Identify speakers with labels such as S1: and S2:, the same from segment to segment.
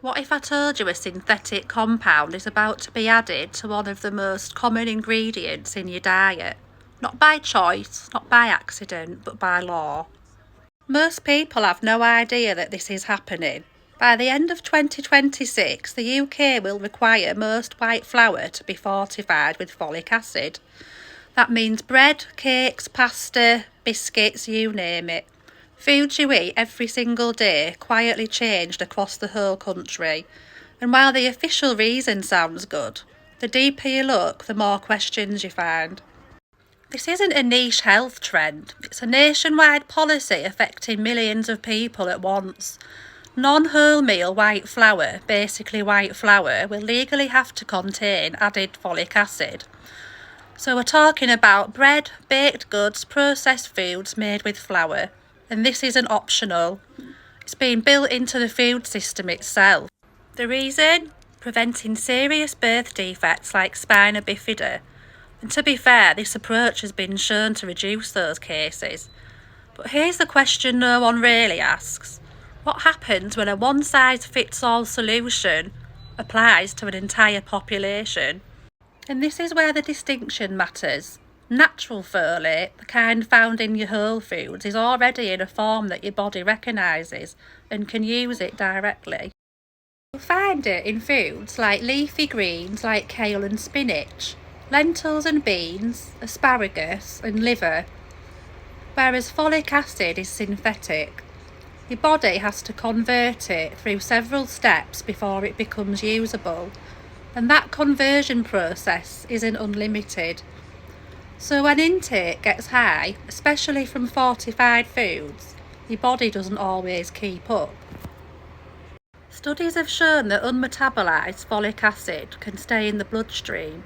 S1: What if I told you a synthetic compound is about to be added to one of the most common ingredients in your diet? Not by choice, not by accident, but by law. Most people have no idea that this is happening. By the end of 2026, the UK will require most white flour to be fortified with folic acid. That means bread, cakes, pasta, biscuits, you name it. Foods you eat every single day quietly changed across the whole country. And while the official reason sounds good, the deeper you look, the more questions you find. This isn't a niche health trend, it's a nationwide policy affecting millions of people at once. Non-wholemeal white flour, basically white flour, will legally have to contain added folic acid. So we're talking about bread, baked goods, processed foods made with flour. And this isn't optional. It's been built into the food system itself. The reason? Preventing serious birth defects like spina bifida. And to be fair, this approach has been shown to reduce those cases. But here's the question no one really asks. What happens when a one-size-fits-all solution applies to an entire population? And this is where the distinction matters. Natural folate, the kind found in your whole foods, is already in a form that your body recognises and can use it directly. You'll find it in foods like leafy greens like kale and spinach, lentils and beans, asparagus and liver, whereas folic acid is synthetic. Your body has to convert it through several steps before it becomes usable, and that conversion process isn't unlimited. So when intake gets high, especially from fortified foods, your body doesn't always keep up. Studies have shown that unmetabolised folic acid can stay in the bloodstream,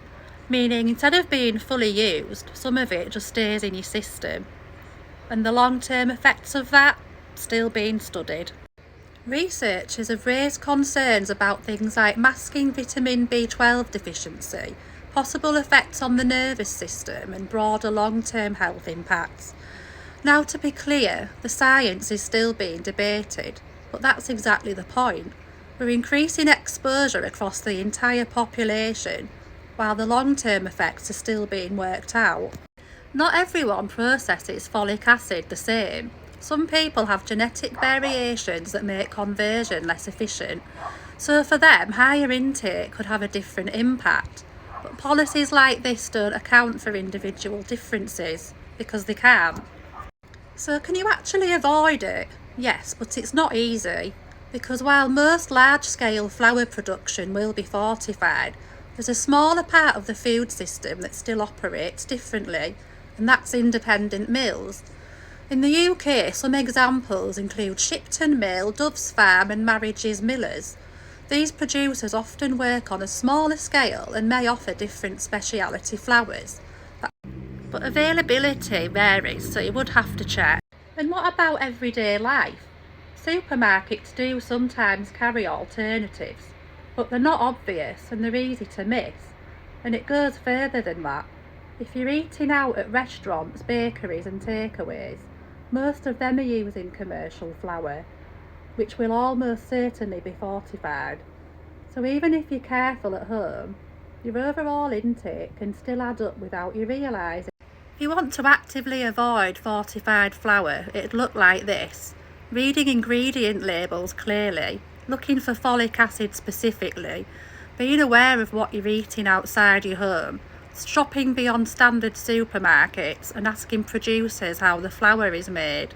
S1: meaning instead of being fully used, some of it just stays in your system. And the long-term effects of that still being studied. Researchers have raised concerns about things like masking vitamin B12 deficiency, possible effects on the nervous system and broader long-term health impacts. Now, to be clear, the science is still being debated, but that's exactly the point. We're increasing exposure across the entire population, while the long-term effects are still being worked out. Not everyone processes folic acid the same. Some people have genetic variations that make conversion less efficient, so for them, higher intake could have a different impact. But policies like this don't account for individual differences, because they can't. So can you actually avoid it? Yes, but it's not easy, because while most large-scale flour production will be fortified, there's a smaller part of the food system that still operates differently, and that's independent mills. In the UK, some examples include Shipton Mill, Dove's Farm and Marriage's Millers. These producers often work on a smaller scale and may offer different speciality flours. But availability varies, so you would have to check. And what about everyday life? Supermarkets do sometimes carry alternatives, but they're not obvious and they're easy to miss. And it goes further than that. If you're eating out at restaurants, bakeries and takeaways, most of them are using commercial flour, which will almost certainly be fortified. So even if you're careful at home, your overall intake can still add up without you realising. If you want to actively avoid fortified flour, it'd look like this. Reading ingredient labels clearly, looking for folic acid specifically, being aware of what you're eating outside your home, shopping beyond standard supermarkets and asking producers how the flour is made,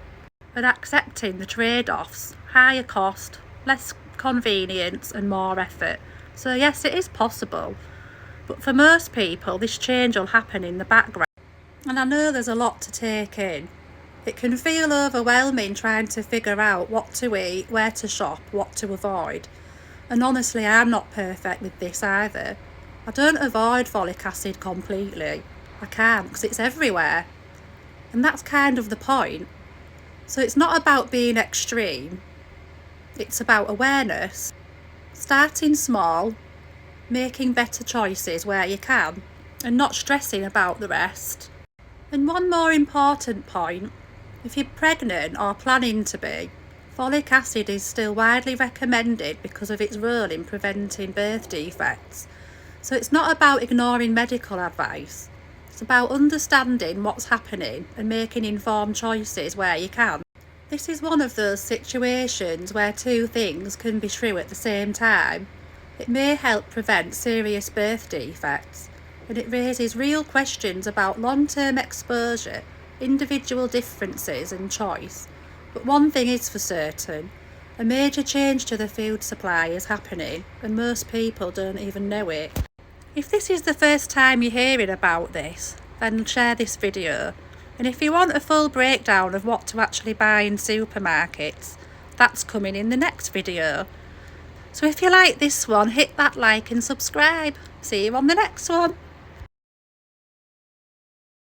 S1: and accepting the trade-offs, higher cost, less convenience and more effort. So yes, it is possible, but for most people this change will happen in the background. And I know there's a lot to take in. It can feel overwhelming trying to figure out what to eat, where to shop, what to avoid. And honestly, I'm not perfect with this either. I don't avoid folic acid completely. I can't, because it's everywhere. And that's kind of the point. So it's not about being extreme. It's about awareness. Starting small, making better choices where you can, and not stressing about the rest. And one more important point. If you're pregnant or planning to be, Folic acid is still widely recommended because of its role in preventing birth defects. So it's not about ignoring medical advice. It's about understanding what's happening and making informed choices where you can. This is one of those situations where two things can be true at the same time. It may help prevent serious birth defects, and it raises real questions about long-term exposure, individual differences and choice. But one thing is for certain, a major change to the food supply is happening, and most people don't even know it. If this is the first time you're hearing about this, then share this video. And if you want a full breakdown of what to actually buy in supermarkets, that's coming in the next video. So if you like this one, hit that like and subscribe. See you on the next one.